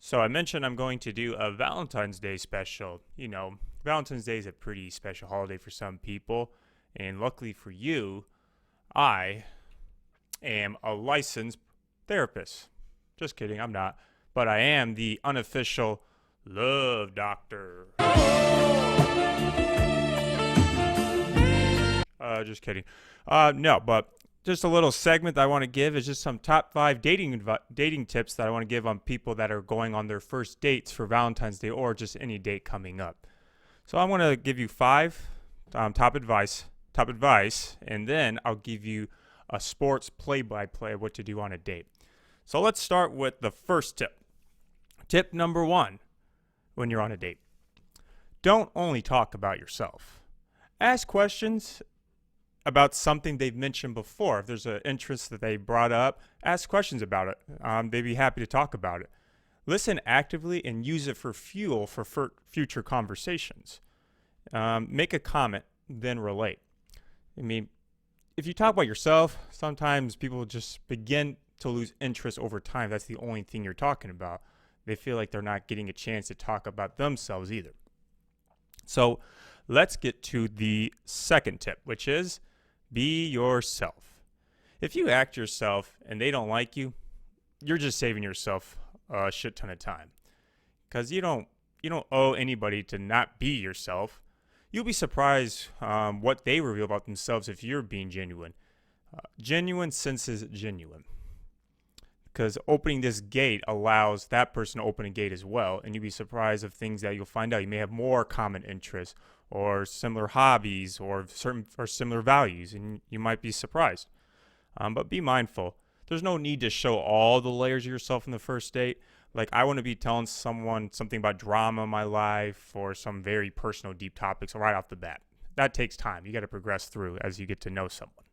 So I mentioned I'm going to do a Valentine's Day special. Valentine's Day is a pretty special holiday for some people. And luckily for you, I am a licensed therapist. Just kidding, I'm not. But I am the unofficial love doctor. Just kidding. No, but just a little segment that I want to give is just some top 5 dating tips that I want to give on people that are going on their first dates for Valentine's Day or just any date coming up. So I want to give you 5 top advice, and then I'll give you a sports play-by-play of what to do on a date. So let's start with the first tip. Tip number 1 when you're on a date. Don't only talk about yourself. Ask questions about something they've mentioned before. If there's an interest that they brought up, ask questions about it. They'd be happy to talk about it. Listen actively and use it for fuel for future conversations. Make a comment, then relate. I mean, if you talk about yourself, sometimes people just begin to lose interest over time. That's the only thing you're talking about. They feel like they're not getting a chance to talk about themselves either. So let's get to the second tip, which is be yourself. If you act yourself and they don't like you, you're just saving yourself a shit ton of time. Because you don't owe anybody to not be yourself. You'll be surprised what they reveal about themselves if you're being genuine. Genuine senses genuine. Because opening this gate allows that person to open a gate as well, and you'll be surprised of things that you'll find out. You may have more common interests or similar hobbies or similar values, and you might be surprised. But be mindful. There's no need to show all the layers of yourself in the first date. Like, I want to be telling someone something about drama in my life or some very personal, deep topics right off the bat. That takes time. You got to progress through as you get to know someone.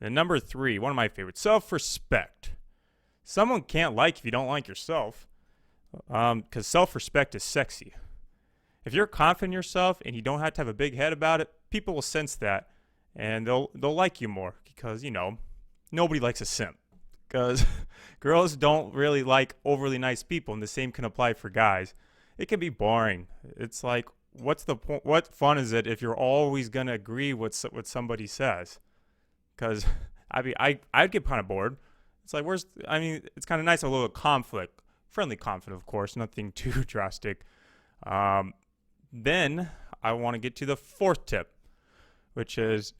And number 3, one of my favorites, self-respect. Someone can't like if you don't like yourself, because self-respect is sexy. If you're confident in yourself and you don't have to have a big head about it, people will sense that, and they'll like you more because, nobody likes a simp. Because girls don't really like overly nice people, and the same can apply for guys. It can be boring. It's like, what's the point? What fun is it if you're always going to agree with what somebody says? Because, I'd get kind of bored. It's like, it's kind of nice, a little conflict. Friendly conflict, of course, nothing too drastic. Then I want to get to the 4th tip, which is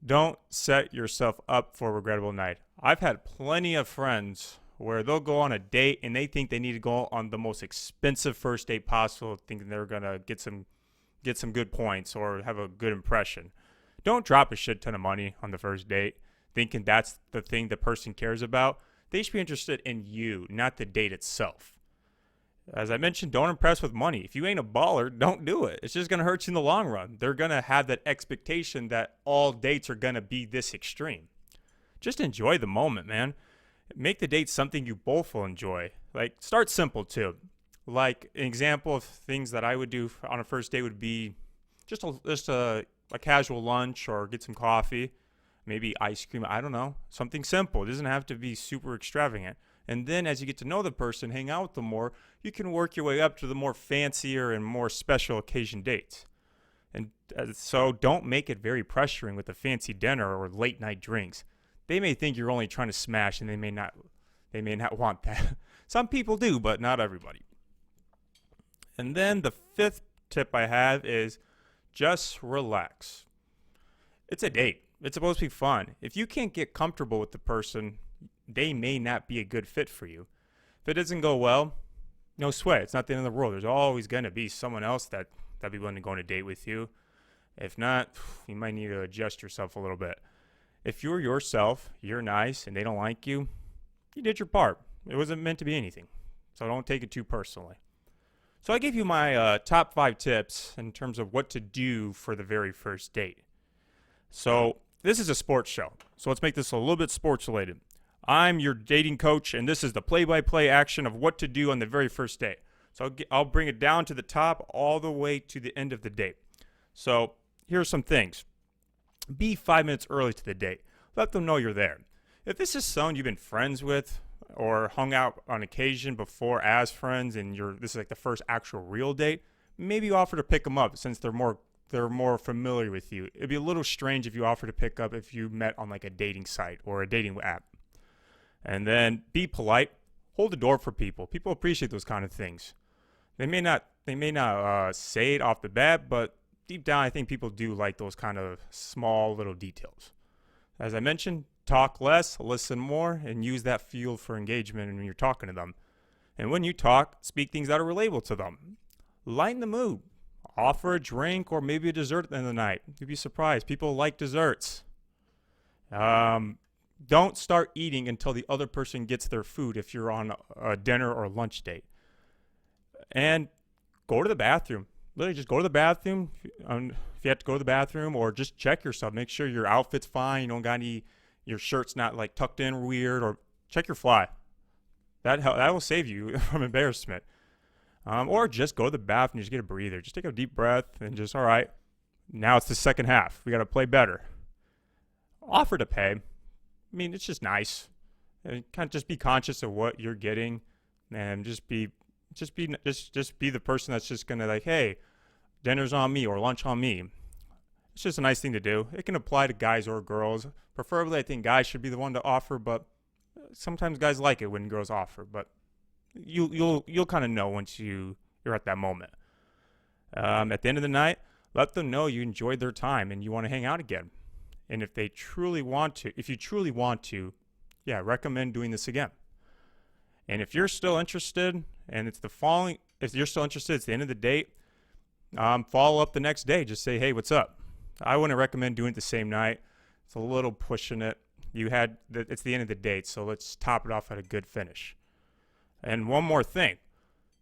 don't set yourself up for a regrettable night. I've had plenty of friends where they'll go on a date and they think they need to go on the most expensive first date possible, thinking they're going to get some good points or have a good impression. Don't drop a shit ton of money on the first date, thinking that's the thing the person cares about. They should be interested in you, not the date itself. As I mentioned, don't impress with money. If you ain't a baller, don't do it. It's just going to hurt you in the long run. They're going to have that expectation that all dates are going to be this extreme. Just enjoy the moment, man. Make the date something you both will enjoy. Like, start simple, too. Like, an example of things that I would do on a first date would be just a casual lunch or get some coffee. Maybe ice cream, I don't know. Something simple. It doesn't have to be super extravagant. And then as you get to know the person, hang out with them more, you can work your way up to the more fancier and more special occasion dates. And so don't make it very pressuring with a fancy dinner or late night drinks. They may think you're only trying to smash, and they may not want that. Some people do, but not everybody. And then the 5th tip I have is just relax. It's a date. It's supposed to be fun. If you can't get comfortable with the person, they may not be a good fit for you. If it doesn't go well, no sweat. It's not the end of the world. There's always going to be someone else that'd be willing to go on a date with you. If not, you might need to adjust yourself a little bit. If you're yourself, you're nice, and they don't like you, you did your part. It wasn't meant to be anything. So don't take it too personally. So I gave you my top 5 tips in terms of what to do for the very first date. So this is a sports show. So let's make this a little bit sports related. I'm your dating coach, and this is the play-by-play action of what to do on the very first date. So I'll bring it down to the top all the way to the end of the date. So here are some things. Be 5 minutes early to the date. Let them know you're there. If this is someone you've been friends with or hung out on occasion before as friends, and this is like the first actual real date, maybe you offer to pick them up since they're more familiar with you. It'd be a little strange if you offer to pick up if you met on like a dating site or a dating app. And then be polite. Hold the door for people. People appreciate those kind of things. They may not say it off the bat, but deep down, I think people do like those kind of small little details. As I mentioned, talk less, listen more, and use that fuel for engagement when you're talking to them. And when you talk, speak things that are relatable to them. Lighten the mood. Offer a drink or maybe a dessert at the end of the night. You'd be surprised. People like desserts. Don't start eating until the other person gets their food if you're on a dinner or lunch date. And go to the bathroom. Literally just go to the bathroom. If you have to go to the bathroom, or just check yourself. Make sure your outfit's fine. You don't got your shirt's not like tucked in weird, or check your fly. That will save you from embarrassment. Or just go to the bathroom, just get a breather. Just take a deep breath and just, all right, now it's the second half. We got to play better. Offer to pay. I mean, it's just nice. And kind of just be conscious of what you're getting, and just be the person that's just gonna like, hey, dinner's on me or lunch on me. It's just a nice thing to do. It can apply to guys or girls. Preferably, I think guys should be the one to offer, but sometimes guys like it when girls offer. But you'll kind of know once you're at that moment. At the end of the night, let them know you enjoyed their time and you want to hang out again. And if you truly want to, yeah, recommend doing this again. And if you're still interested, and it's the end of the date, follow up the next day. Just say, hey, what's up? I wouldn't recommend doing it the same night. It's a little pushing it. It's the end of the date, so let's top it off at a good finish. And one more thing,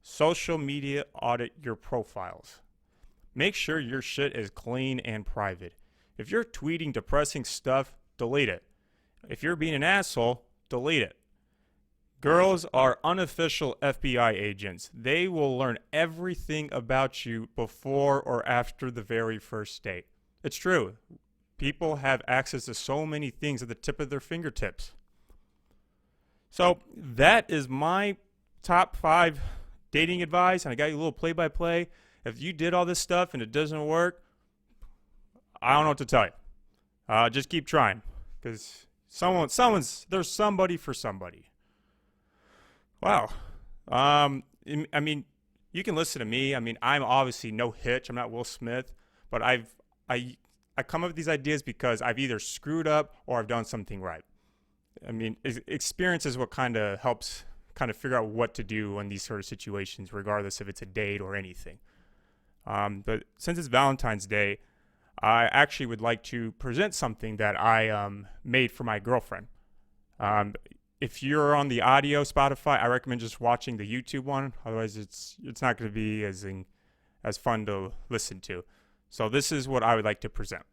social media audit your profiles. Make sure your shit is clean and private. If you're tweeting depressing stuff, delete it. If you're being an asshole, delete it. Girls are unofficial FBI agents. They will learn everything about you before or after the very first date. It's true. People have access to so many things at the tip of their fingertips. So that is my top 5 dating advice, and I got you a little play-by-play. If you did all this stuff and it doesn't work, I don't know what to tell you. Just keep trying, because there's somebody for somebody. Wow. I mean, you can listen to me. I mean, I'm obviously no hitch. I'm not Will Smith, but I come up with these ideas because I've either screwed up or I've done something right. I mean, experience is what kind of helps kind of figure out what to do in these sort of situations, regardless if it's a date or anything. But since it's Valentine's Day, I actually would like to present something that I made for my girlfriend. If you're on the audio Spotify, I recommend just watching the YouTube one. Otherwise, it's not going to be as fun to listen to. So this is what I would like to present.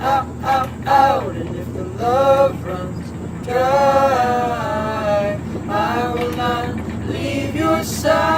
out. And if the love runs dry, I will not leave your side.